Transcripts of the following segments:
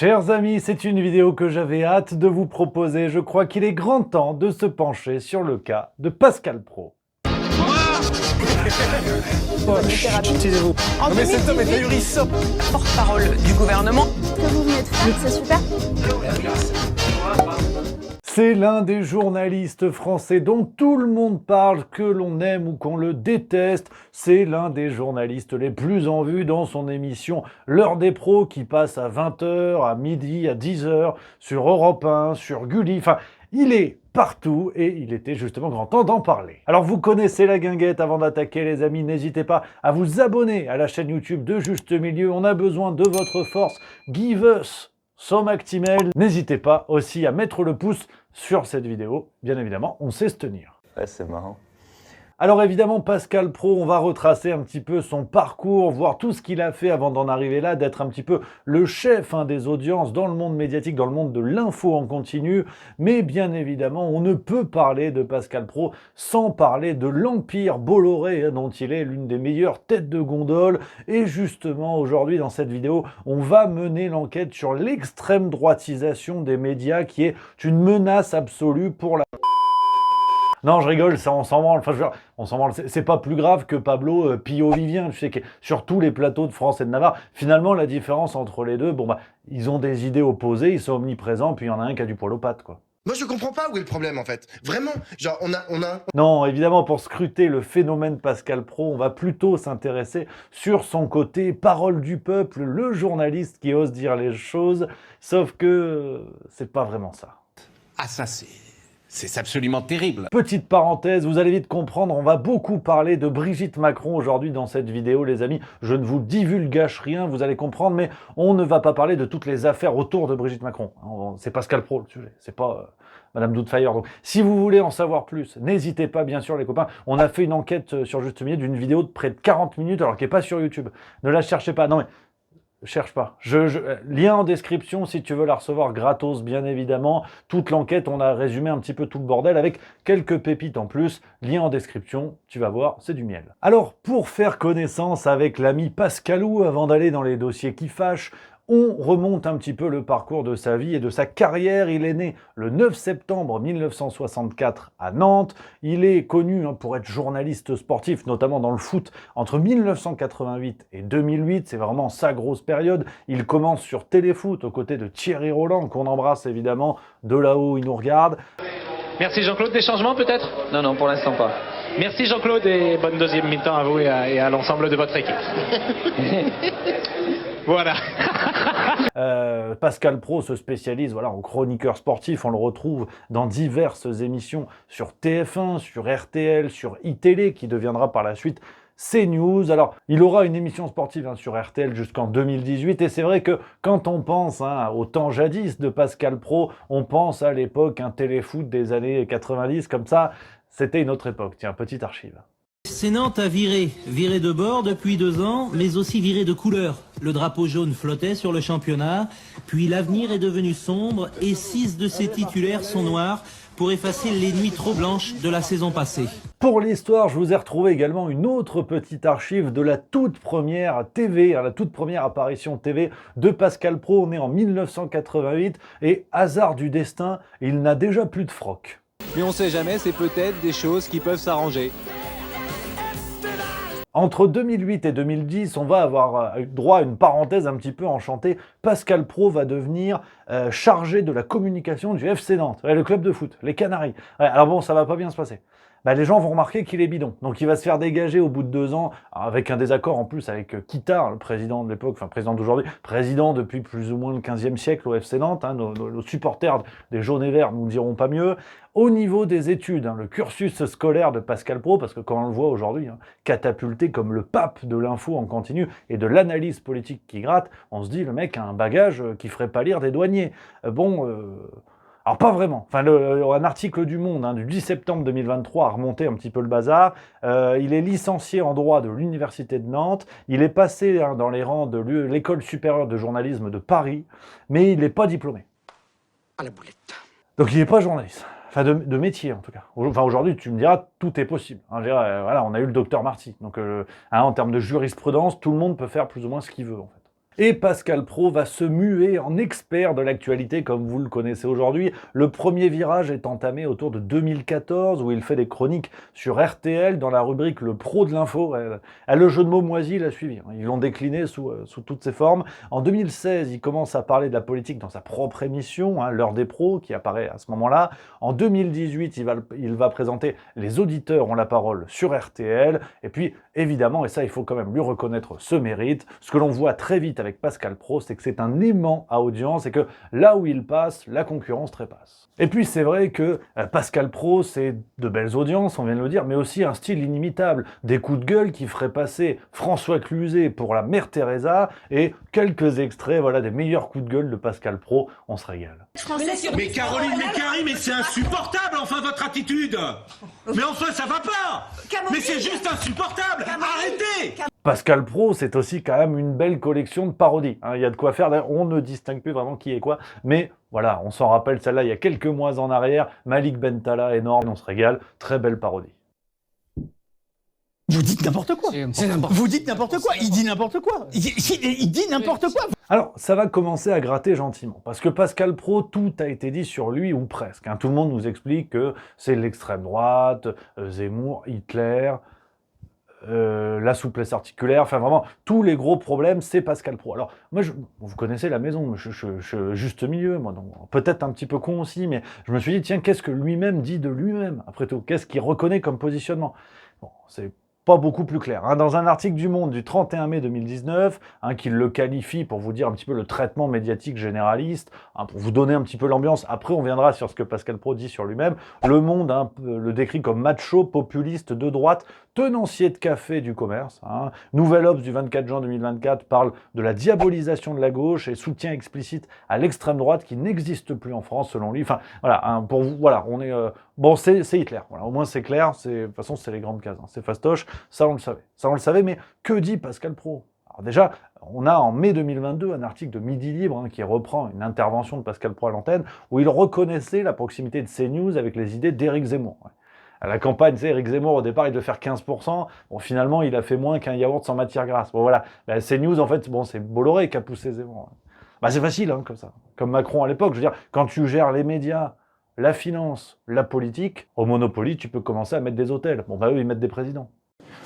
Chers amis, c'est une vidéo que j'avais hâte de vous proposer. Je crois qu'il est grand temps de se pencher sur le cas de Pascal Praud. Taisez-vous. En Non mais cet homme est ahurissant. porte-parole du gouvernement. Ce que vous venez de faire, c'est super. C'est l'un des journalistes français dont tout le monde parle, que l'on aime ou qu'on le déteste. C'est l'un des journalistes les plus en vue dans son émission L'heure des pros qui passe à 20h, à midi, à 10h, sur Europe 1, sur Gulli. Enfin, il est partout et il était justement grand temps d'en parler. Alors vous connaissez la guinguette. Avant d'attaquer les amis, n'hésitez pas à vous abonner à la chaîne YouTube de Juste Milieu. On a besoin de votre force. Give us some Actimel. N'hésitez pas aussi à mettre le pouce sur cette vidéo. Bien évidemment, on sait se tenir. Ouais, c'est marrant. Alors évidemment, Pascal Praud, on va retracer un petit peu son parcours, voir tout ce qu'il a fait avant d'en arriver là, d'être un petit peu le chef des audiences dans le monde médiatique, dans le monde de l'info en continu. Mais bien évidemment, on ne peut parler de Pascal Praud sans parler de l'empire Bolloré, dont il est l'une des meilleures têtes de gondole. Et justement, aujourd'hui, dans cette vidéo, on va mener l'enquête sur l'extrême droitisation des médias, qui est une menace absolue pour la... Non, je rigole, ça, on s'en branle. Enfin, je veux dire, on s'en branle. C'est pas plus grave que Pablo Pio-Vivien. Tu sais que sur tous les plateaux de France et de Navarre, finalement, la différence entre les deux, bon bah, ils ont des idées opposées, ils sont omniprésents, puis il y en a un qui a du poil aux pattes, quoi. Moi, je comprends pas où est le problème, en fait. Vraiment. Genre, on a... Non, évidemment, pour scruter le phénomène Pascal Praud, on va plutôt s'intéresser sur son côté parole du peuple, le journaliste qui ose dire les choses, sauf que c'est pas vraiment ça. Ah ça c'est absolument terrible. Petite parenthèse, vous allez vite comprendre, on va beaucoup parler de Brigitte Macron aujourd'hui dans cette vidéo, les amis. Je ne vous divulgage rien, vous allez comprendre, mais on ne va pas parler de toutes les affaires autour de Brigitte Macron. C'est Pascal Praud le sujet, c'est pas Madame Doubtfire. Donc, si vous voulez en savoir plus, n'hésitez pas, bien sûr, les copains. On a fait une enquête sur Juste Milieu d'une vidéo de près de 40 minutes, alors qu'elle n'est pas sur YouTube. Ne la cherchez pas, non mais... Cherche pas. Lien en description si tu veux la recevoir gratos, bien évidemment. Toute l'enquête, on a résumé un petit peu tout le bordel avec quelques pépites en plus. Lien en description, tu vas voir, c'est du miel. Alors, pour faire connaissance avec l'ami Pascalou, avant d'aller dans les dossiers qui fâchent, on remonte un petit peu le parcours de sa vie et de sa carrière. Il est né le 9 septembre 1964 à Nantes. Il est connu pour être journaliste sportif, notamment dans le foot, entre 1988 et 2008. C'est vraiment sa grosse période. Il commence sur Téléfoot aux côtés de Thierry Roland, qu'on embrasse évidemment. De là-haut, il nous regarde. Merci Jean-Claude, des changements peut-être? Non, pour l'instant pas. Merci Jean-Claude et bonne deuxième mi-temps à vous et à l'ensemble de votre équipe. Voilà. Pascal Praud se spécialise en chroniqueur sportif. On le retrouve dans diverses émissions sur TF1, sur RTL, sur iTélé, qui deviendra par la suite CNews. Alors, il aura une émission sportive sur RTL jusqu'en 2018. Et c'est vrai que quand on pense au temps jadis de Pascal Praud, on pense à l'époque Téléfoot des années 90, comme ça. C'était une autre époque. Tiens, petite archive. C'est Nantes a viré de bord depuis 2 ans, mais aussi viré de couleur. Le drapeau jaune flottait sur le championnat, puis l'avenir est devenu sombre et 6 de ses titulaires sont noirs pour effacer les nuits trop blanches de la saison passée. Pour l'histoire, je vous ai retrouvé également une autre petite archive de la toute première TV, la toute première apparition TV de Pascal Praud, né en 1988, et hasard du destin, il n'a déjà plus de froc. Mais on sait jamais, c'est peut-être des choses qui peuvent s'arranger. Entre 2008 et 2010, on va avoir droit à une parenthèse un petit peu enchantée. Pascal Praud va devenir chargé de la communication du FC Nantes, le club de foot, les Canaries. Alors bon, ça va pas bien se passer. Les gens vont remarquer qu'il est bidon. Donc il va se faire dégager au bout de 2 ans, avec un désaccord en plus avec Kittard, le président de l'époque, enfin président d'aujourd'hui, président depuis plus ou moins le 15e siècle au FC Nantes. Nos supporters des jaunes et verts nous diront pas mieux. Au niveau des études, le cursus scolaire de Pascal Praud, parce que quand on le voit aujourd'hui, catapulté comme le pape de l'info en continu et de l'analyse politique qui gratte, on se dit le mec a un bagage qui ferait pas lire des douaniers. Alors pas vraiment. Un article du Monde du 10 septembre 2023 a remonté un petit peu le bazar. Il est licencié en droit de l'Université de Nantes. Il est passé dans les rangs de l'École supérieure de journalisme de Paris, mais il n'est pas diplômé. À la boulette. Donc il n'est pas journaliste. De métier en tout cas. Aujourd'hui, tu me diras, tout est possible. On a eu le docteur Marty. Donc en termes de jurisprudence, tout le monde peut faire plus ou moins ce qu'il veut en fait. Et Pascal Praud va se muer en expert de l'actualité comme vous le connaissez aujourd'hui. Le premier virage est entamé autour de 2014 où il fait des chroniques sur RTL dans la rubrique Le Pro de l'info. Le jeu de mots moisi l'a suivi. Ils l'ont décliné sous toutes ses formes. En 2016, il commence à parler de la politique dans sa propre émission, L'heure des pros, qui apparaît à ce moment-là. En 2018, il va présenter Les auditeurs ont la parole sur RTL. Et puis, évidemment, et ça il faut quand même lui reconnaître ce mérite, ce que l'on voit très vite avec Pascal Praud, c'est que c'est un aimant à audience et que là où il passe, la concurrence trépasse. Et puis c'est vrai que Pascal Praud, c'est de belles audiences, on vient de le dire, mais aussi un style inimitable, des coups de gueule qui feraient passer François Cluzet pour la mère Teresa et quelques extraits des meilleurs coups de gueule de Pascal Praud, on se régale. Mais Caroline, mais Carrie, mais c'est insupportable enfin votre attitude. Mais enfin ça va pas. Mais c'est juste insupportable. Arrêtez. Pascal Praud, c'est aussi quand même une belle collection de parodies. Il y a de quoi faire, on ne distingue plus vraiment qui est quoi, mais voilà, on s'en rappelle celle-là il y a quelques mois en arrière, Malik Bentala, énorme, on se régale, très belle parodie. Vous dites n'importe quoi. Vous dites n'importe quoi. Il dit n'importe quoi. Il dit n'importe quoi. Alors, ça va commencer à gratter gentiment, parce que Pascal Praud, tout a été dit sur lui, ou presque. Tout le monde nous explique que c'est l'extrême droite, Zemmour, Hitler, la souplesse articulaire, enfin vraiment, tous les gros problèmes, c'est Pascal Praud. Alors, moi, vous connaissez la maison, je suis juste milieu, moi, donc peut-être un petit peu con aussi, mais je me suis dit, tiens, qu'est-ce que lui-même dit de lui-même, après tout? Qu'est-ce qu'il reconnaît comme positionnement? Bon, c'est pas beaucoup plus clair. Dans un article du Monde du 31 mai 2019, qui le qualifie, pour vous dire un petit peu le traitement médiatique généraliste, pour vous donner un petit peu l'ambiance, après on viendra sur ce que Pascal Praud dit sur lui-même, Le Monde le décrit comme macho, populiste, de droite, tenancier de café du commerce. Nouvel Obs du 24 juin 2024 parle de la diabolisation de la gauche et soutien explicite à l'extrême droite qui n'existe plus en France selon lui. Enfin voilà, pour vous, voilà, on est bon, c'est Hitler. Voilà, au moins c'est clair. De toute façon, c'est les grandes cases. C'est fastoche. Ça on le savait. Ça on le savait. Mais que dit Pascal Praud? Alors déjà, on a en mai 2022 un article de Midi Libre qui reprend une intervention de Pascal Praud à l'antenne où il reconnaissait la proximité de CNews avec les idées d'Éric Zemmour. À la campagne, Éric Zemmour, au départ, il devait faire 15%. Bon, finalement, il a fait moins qu'un yaourt sans matière grasse. Bon, voilà. CNews, en fait, bon, c'est Bolloré qui a poussé Zemmour. C'est facile, comme ça. Comme Macron à l'époque. Je veux dire, quand tu gères les médias, la finance, la politique, au Monopoly, tu peux commencer à mettre des hôtels. Bon, eux, ils mettent des présidents.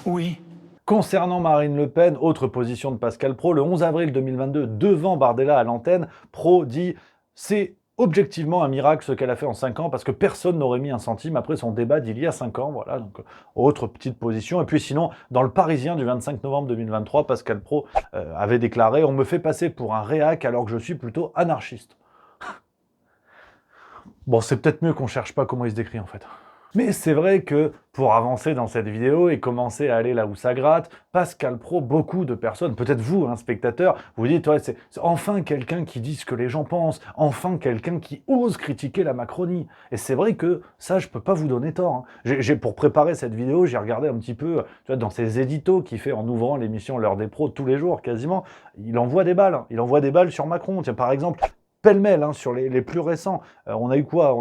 Oui. Concernant Marine Le Pen, autre position de Pascal Praud, le 11 avril 2022, devant Bardella à l'antenne, Praud dit « C'est objectivement un miracle ce qu'elle a fait en 5 ans parce que personne n'aurait mis un centime après son débat d'il y a 5 ans. » Voilà, donc autre petite position. Et puis sinon, dans le Parisien du 25 novembre 2023, Pascal Praud avait déclaré « On me fait passer pour un réac alors que je suis plutôt anarchiste. » Bon, c'est peut-être mieux qu'on cherche pas comment il se décrit en fait. Mais c'est vrai que, pour avancer dans cette vidéo et commencer à aller là où ça gratte, Pascal Praud, beaucoup de personnes, peut-être vous, spectateurs, vous dites, ouais, c'est enfin quelqu'un qui dit ce que les gens pensent, enfin quelqu'un qui ose critiquer la Macronie. Et c'est vrai que ça, je peux pas vous donner tort. Pour préparer cette vidéo, j'ai regardé un petit peu, dans ses éditos qu'il fait en ouvrant l'émission L'heure des pros tous les jours, quasiment, il envoie des balles. Il envoie des balles sur Macron. Tiens, par exemple, pêle-mêle, sur les plus récents. On a eu quoi?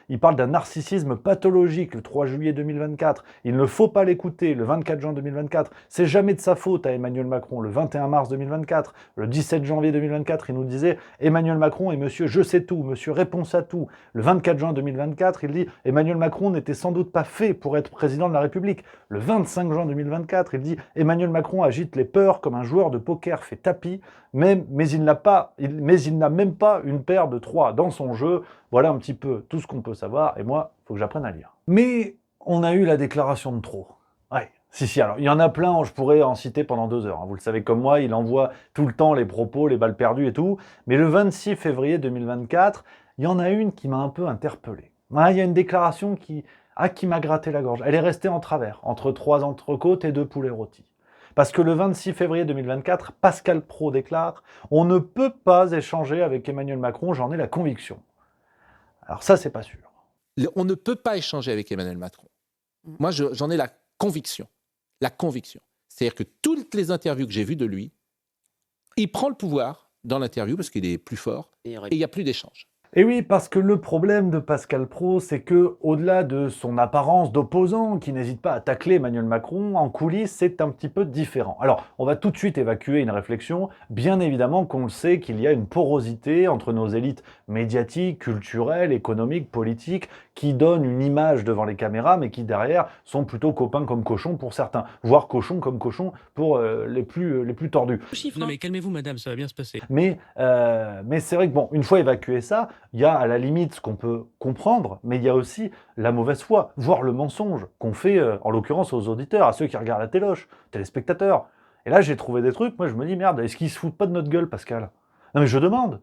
Il parle d'un narcissisme pathologique le 3 juillet 2024. Il ne faut pas l'écouter le 24 juin 2024. C'est jamais de sa faute à Emmanuel Macron le 21 mars 2024. Le 17 janvier 2024, il nous disait Emmanuel Macron est monsieur je sais tout, monsieur réponse à tout. Le 24 juin 2024, il dit Emmanuel Macron n'était sans doute pas fait pour être président de la République. Le 25 juin 2024, il dit Emmanuel Macron agite les peurs comme un joueur de poker fait tapis, mais il n'a même pas une paire de 3 dans son jeu. Voilà un petit peu tout ce qu'on peut savoir, et moi, il faut que j'apprenne à lire. Mais on a eu la déclaration de trop. Ouais, si, alors il y en a plein, je pourrais en citer pendant 2 heures. Vous le savez comme moi, il envoie tout le temps les propos, les balles perdues et tout. Mais le 26 février 2024, il y en a une qui m'a un peu interpellé. Il y a une déclaration qui m'a gratté la gorge. Elle est restée en travers, entre 3 entrecôtes et 2 poulets rôtis. Parce que le 26 février 2024, Pascal Praud déclare « On ne peut pas échanger avec Emmanuel Macron, j'en ai la conviction. » Alors ça, c'est pas sûr. On ne peut pas échanger avec Emmanuel Macron. Moi, j'en ai la conviction. La conviction. C'est-à-dire que toutes les interviews que j'ai vues de lui, il prend le pouvoir dans l'interview parce qu'il est plus fort et il n'y a plus d'échange. Et oui, parce que le problème de Pascal Praud, c'est que, au-delà de son apparence d'opposant, qui n'hésite pas à tacler Emmanuel Macron, en coulisses, c'est un petit peu différent. Alors, on va tout de suite évacuer une réflexion. Bien évidemment qu'on le sait qu'il y a une porosité entre nos élites médiatiques, culturelles, économiques, politiques, qui donnent une image devant les caméras, mais qui derrière sont plutôt copains comme cochons pour certains, voire cochons comme cochons pour les plus tordus. Non mais calmez-vous madame, ça va bien se passer. Mais c'est vrai que bon, une fois évacué ça, il y a à la limite ce qu'on peut comprendre, mais il y a aussi la mauvaise foi, voire le mensonge qu'on fait, en l'occurrence aux auditeurs, à ceux qui regardent la téloche, téléspectateurs. Et là, j'ai trouvé des trucs, moi je me dis, merde, est-ce qu'ils se foutent pas de notre gueule, Pascal ? Non mais je demande,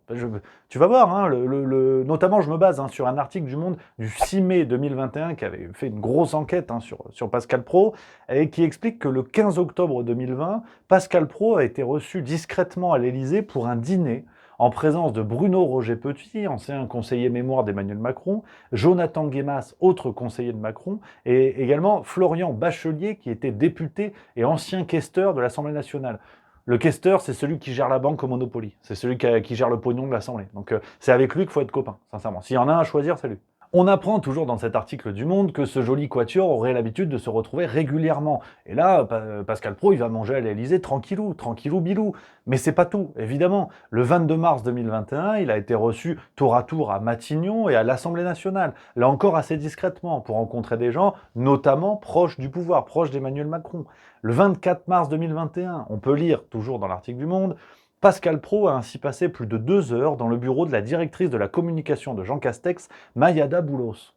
tu vas voir, hein, notamment je me base sur un article du Monde du 6 mai 2021 qui avait fait une grosse enquête sur Pascal Praud et qui explique que le 15 octobre 2020, Pascal Praud a été reçu discrètement à l'Élysée pour un dîner en présence de Bruno Roger Petit, ancien conseiller mémoire d'Emmanuel Macron, Jonathan Guémas, autre conseiller de Macron, et également Florian Bachelier qui était député et ancien questeur de l'Assemblée nationale. Le questeur, c'est celui qui gère la banque au Monopoly. C'est celui qui gère le pognon de l'Assemblée. Donc c'est avec lui qu'il faut être copain, sincèrement. S'il y en a un à choisir, c'est lui. On apprend toujours dans cet article du Monde que ce joli quatuor aurait l'habitude de se retrouver régulièrement. Et là, Pascal Praud, il va manger à l'Élysée tranquillou bilou. Mais c'est pas tout, évidemment. Le 22 mars 2021, il a été reçu tour à tour à Matignon et à l'Assemblée nationale. Là encore assez discrètement, pour rencontrer des gens, notamment proches du pouvoir, proches d'Emmanuel Macron. Le 24 mars 2021, on peut lire, toujours dans l'article du Monde, Pascal Praud a ainsi passé plus de 2 heures dans le bureau de la directrice de la communication de Jean Castex, Mayada Boulos.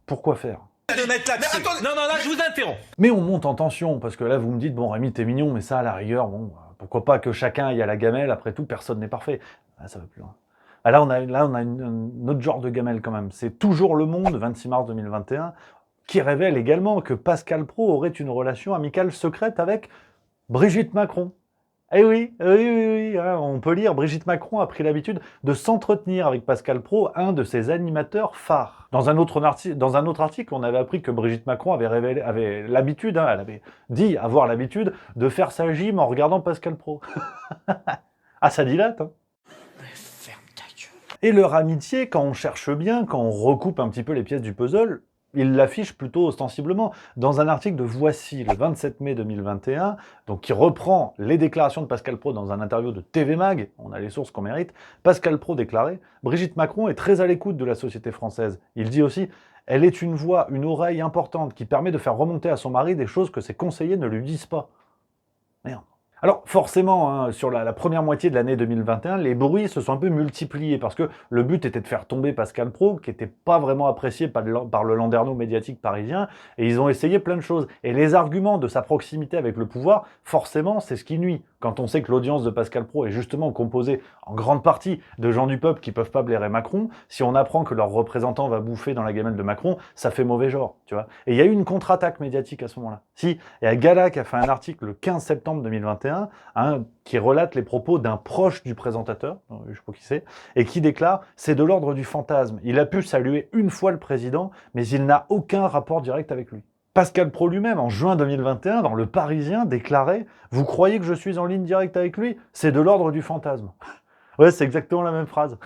Pourquoi faire ? Non, là, je vous interromps. Mais on monte en tension, parce que là, vous me dites, bon, Rémi, t'es mignon, mais ça, à la rigueur, bon, pourquoi pas que chacun aille à la gamelle, après tout, personne n'est parfait. Ah, ça va plus loin. Ah, là, on a un autre genre de gamelle, quand même. C'est toujours Le Monde, 26 mars 2021, qui révèle également que Pascal Praud aurait une relation amicale secrète avec Brigitte Macron. Eh oui, hein, on peut lire, Brigitte Macron a pris l'habitude de s'entretenir avec Pascal Praud, un de ses animateurs phares. Dans un autre article, on avait appris que Brigitte Macron avait l'habitude, hein, elle avait dit avoir l'habitude de faire sa gym en regardant Pascal Praud. Ah, ça dilate, hein. Ferme ta gueule. Et leur amitié, quand on cherche bien, quand on recoupe un petit peu les pièces du puzzle, il l'affiche plutôt ostensiblement dans un article de Voici, le 27 mai 2021, donc qui reprend les déclarations de Pascal Praud dans un interview de TV Mag, on a les sources qu'on mérite. Pascal Praud déclarait « Brigitte Macron est très à l'écoute de la société française. Il dit aussi « Elle est une voix, une oreille importante qui permet de faire remonter à son mari des choses que ses conseillers ne lui disent pas. » Merde. Alors forcément, hein, sur la première moitié de l'année 2021, les bruits se sont un peu multipliés parce que le but était de faire tomber Pascal Praud, qui n'était pas vraiment apprécié par le landerneau médiatique parisien, et ils ont essayé plein de choses. Et les arguments de sa proximité avec le pouvoir, forcément, c'est ce qui nuit. Quand on sait que l'audience de Pascal Praud est justement composée en grande partie de gens du peuple qui peuvent pas blairer Macron, si on apprend que leur représentant va bouffer dans la gamelle de Macron, ça fait mauvais genre, tu vois. Et il y a eu une contre-attaque médiatique à ce moment-là. Si, il y a Gala qui a fait un article le 15 septembre 2021, qui relate les propos d'un proche du présentateur, je sais pas qui c'est, et qui déclare « C'est de l'ordre du fantasme. Il a pu saluer une fois le président, mais il n'a aucun rapport direct avec lui. » Pascal Praud lui-même, en juin 2021, dans Le Parisien, déclarait « Vous croyez que je suis en ligne directe avec lui ? C'est de l'ordre du fantasme. » Ouais, c'est exactement la même phrase.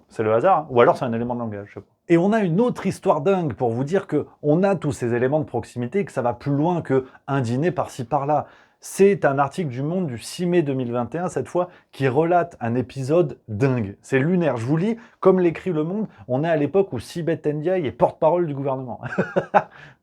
C'est le hasard, hein. Ou alors c'est un élément de langage, je sais pas. Et on a une autre histoire dingue pour vous dire qu'on a tous ces éléments de proximité et que ça va plus loin qu'un dîner par-ci par-là. C'est un article du Monde du 6 mai 2021, cette fois, qui relate un épisode dingue. C'est lunaire. Je vous lis, comme l'écrit Le Monde, on est à l'époque où Sibeth Ndiaye est porte-parole du gouvernement.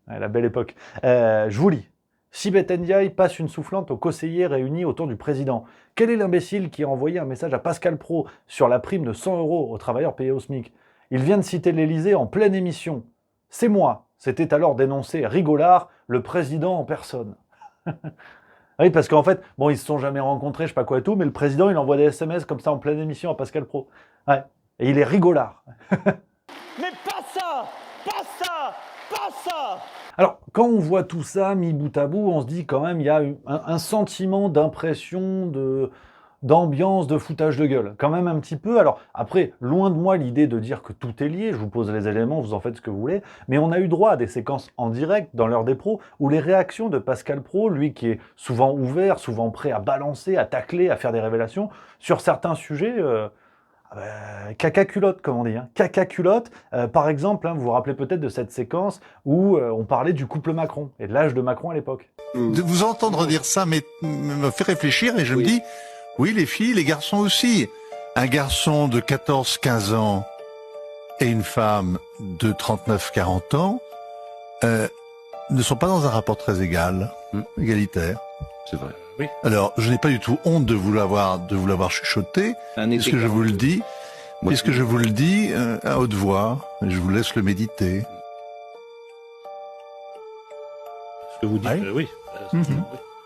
La belle époque. Je vous lis. Sibeth Ndiaye passe une soufflante aux conseillers réunis autour du président. Quel est l'imbécile qui a envoyé un message à Pascal Praud sur la prime de 100 € aux travailleurs payés au SMIC? Il vient de citer l'Élysée en pleine émission. C'est moi. C'était alors dénoncé Rigolard, le président en personne. Oui, parce qu'en fait, bon, ils se sont jamais rencontrés, je sais pas quoi et tout, mais le président, il envoie des SMS comme ça en pleine émission à Pascal Praud. Ouais. Et il est rigolard. Mais pas ça! Pas ça! Pas ça! Alors, quand on voit tout ça mis bout à bout, on se dit quand même, il y a un sentiment d'impression, d'ambiance, de foutage de gueule. Quand même un petit peu. Alors, après, loin de moi l'idée de dire que tout est lié, je vous pose les éléments, vous en faites ce que vous voulez, mais on a eu droit à des séquences en direct dans l'heure des pros, où les réactions de Pascal Praud, lui qui est souvent ouvert, souvent prêt à balancer, à tacler, à faire des révélations, sur certains sujets, Caca culotte, comme on dit. Hein. Caca culotte, par exemple, hein, vous vous rappelez peut-être de cette séquence où on parlait du couple Macron et de l'âge de Macron à l'époque. De vous entendre dire ça me fait réfléchir et je me dis, oui, les filles, les garçons aussi. Un garçon de 14-15 ans et une femme de 39-40 ans ne sont pas dans un rapport très égalitaire. C'est vrai. Oui. Alors, je n'ai pas du tout honte de vous l'avoir chuchoté, puisque je vous le dis, à haute voix, et je vous laisse le méditer. Ce que vous dites, oui.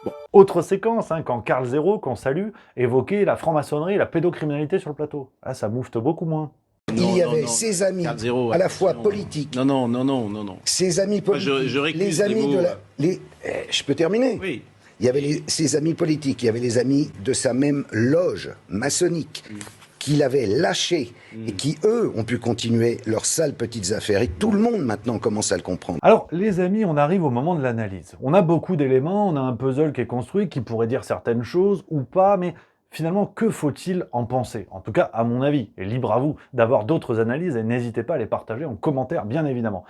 Bon. Autre séquence, hein, quand Karl Zéro, qu'on salue, évoquait la franc-maçonnerie et la pédocriminalité sur le plateau. Là, ça moufte beaucoup moins. Il y avait ses amis, à la fois politiques. Non. Ses amis politiques. Les amis de la. Je peux terminer? Oui. Il y avait ses amis politiques, il y avait les amis de sa même loge maçonnique qu'il avait lâchés et qui, eux, ont pu continuer leurs sales petites affaires. Et tout le monde, maintenant, commence à le comprendre. Alors, les amis, on arrive au moment de l'analyse. On a beaucoup d'éléments, on a un puzzle qui est construit, qui pourrait dire certaines choses ou pas, mais finalement, que faut-il en penser? En tout cas, à mon avis, et libre à vous d'avoir d'autres analyses, et n'hésitez pas à les partager en commentaire, bien évidemment.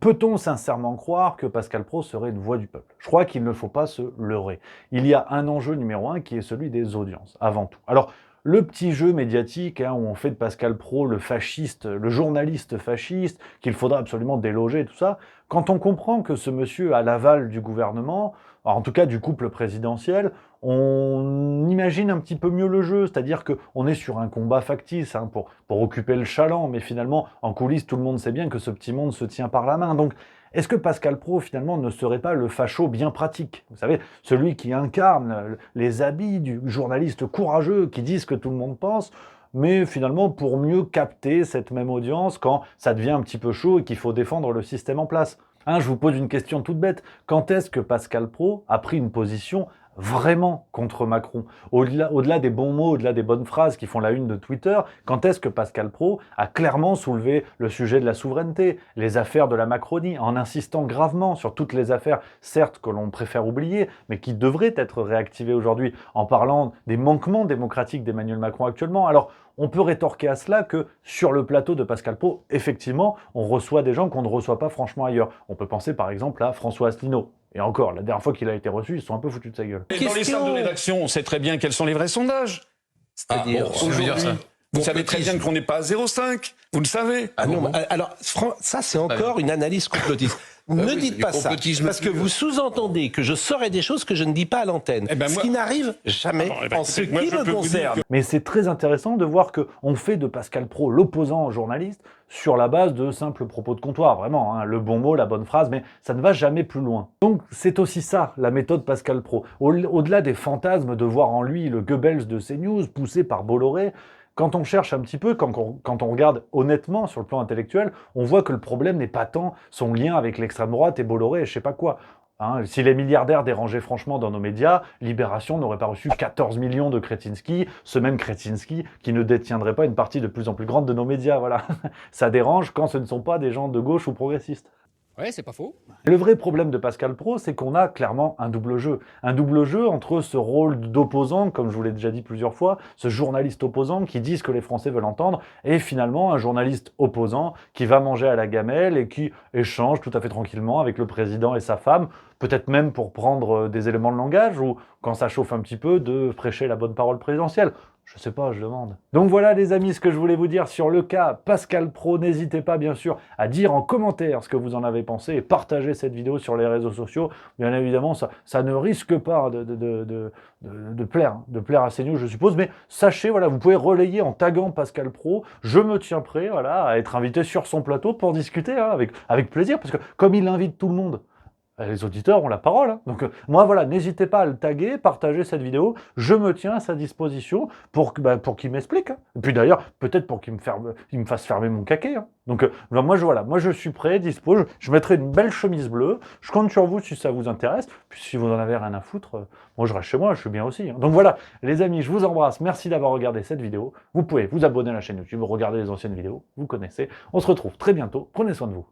Peut-on sincèrement croire que Pascal Praud serait une voix du peuple? Je crois qu'il ne faut pas se leurrer. Il y a un enjeu numéro 1 qui est celui des audiences, avant tout. Alors, le petit jeu médiatique où on fait de Pascal Praud le fasciste, le journaliste fasciste, qu'il faudra absolument déloger, tout ça, quand on comprend que ce monsieur a l'aval du gouvernement, en tout cas du couple présidentiel, on imagine un petit peu mieux le jeu, c'est-à-dire qu'on est sur un combat factice pour occuper le chaland, mais finalement, en coulisses, tout le monde sait bien que ce petit monde se tient par la main. Donc, est-ce que Pascal Praud, finalement, ne serait pas le facho bien pratique? Vous savez, celui qui incarne les habits du journaliste courageux qui dit ce que tout le monde pense, mais finalement pour mieux capter cette même audience quand ça devient un petit peu chaud et qu'il faut défendre le système en place. Hein, je vous pose une question toute bête. Quand est-ce que Pascal Praud a pris une position vraiment contre Macron? Au-delà des bons mots, au-delà des bonnes phrases qui font la une de Twitter, quand est-ce que Pascal Praud a clairement soulevé le sujet de la souveraineté, les affaires de la Macronie, en insistant gravement sur toutes les affaires, certes que l'on préfère oublier, mais qui devraient être réactivées aujourd'hui, en parlant des manquements démocratiques d'Emmanuel Macron actuellement? Alors, on peut rétorquer à cela que sur le plateau de Pascal Praud, effectivement, on reçoit des gens qu'on ne reçoit pas franchement ailleurs. On peut penser par exemple à François Asselineau. Et encore, la dernière fois qu'il a été reçu, ils sont un peu foutus de sa gueule. Dans les salles de rédaction, on sait très bien quels sont les vrais sondages. C'est-à-dire, aujourd'hui, vous savez très bien qu'on n'est pas à 0,5. Vous le savez. Ah non, alors, ça c'est encore une analyse complotiste. Ne dites pas ça, parce que vous sous-entendez que je saurais des choses que je ne dis pas à l'antenne, ce qui n'arrive jamais en ce qui me concerne. Mais c'est très intéressant de voir qu'on fait de Pascal Praud l'opposant journaliste sur la base de simples propos de comptoir, vraiment, hein, le bon mot, la bonne phrase, mais ça ne va jamais plus loin. Donc c'est aussi ça, la méthode Pascal Praud. Au-delà des fantasmes de voir en lui le Goebbels de CNews poussé par Bolloré, quand on cherche un petit peu, quand on regarde honnêtement sur le plan intellectuel, on voit que le problème n'est pas tant son lien avec l'extrême droite et Bolloré et je sais pas quoi. Hein, si les milliardaires dérangeaient franchement dans nos médias, Libération n'aurait pas reçu 14 millions de Kretinsky, ce même Kretinsky qui ne détiendrait pas une partie de plus en plus grande de nos médias, voilà. Ça dérange quand ce ne sont pas des gens de gauche ou progressistes. Ouais, c'est pas faux. Le vrai problème de Pascal Praud, c'est qu'on a clairement un double jeu. Un double jeu entre ce rôle d'opposant, comme je vous l'ai déjà dit plusieurs fois, ce journaliste opposant qui dit ce que les Français veulent entendre, et finalement un journaliste opposant qui va manger à la gamelle et qui échange tout à fait tranquillement avec le président et sa femme, peut-être même pour prendre des éléments de langage, ou quand ça chauffe un petit peu, de prêcher la bonne parole présidentielle. Je sais pas, je demande. Donc voilà les amis, ce que je voulais vous dire sur le cas Pascal Praud. N'hésitez pas bien sûr à dire en commentaire ce que vous en avez pensé et partager cette vidéo sur les réseaux sociaux. Bien évidemment, ça ne risque pas de plaire à CNews, je suppose. Mais sachez, voilà, vous pouvez relayer en taguant Pascal Praud. Je me tiens prêt, voilà, à être invité sur son plateau pour discuter, hein, avec plaisir, parce que comme il invite tout le monde, les auditeurs ont la parole. Hein. Donc moi, voilà, n'hésitez pas à le taguer, partager cette vidéo. Je me tiens à sa disposition pour qu'il m'explique. Hein. Et puis d'ailleurs, peut-être pour qu'il me fasse fermer mon caquet. Hein. Donc moi, je suis prêt, dispo. Je mettrai une belle chemise bleue. Je compte sur vous si ça vous intéresse. Puis si vous en avez rien à foutre, moi je reste chez moi, je suis bien aussi. Hein. Donc voilà, les amis, je vous embrasse. Merci d'avoir regardé cette vidéo. Vous pouvez vous abonner à la chaîne YouTube, regarder les anciennes vidéos. Vous connaissez. On se retrouve très bientôt. Prenez soin de vous.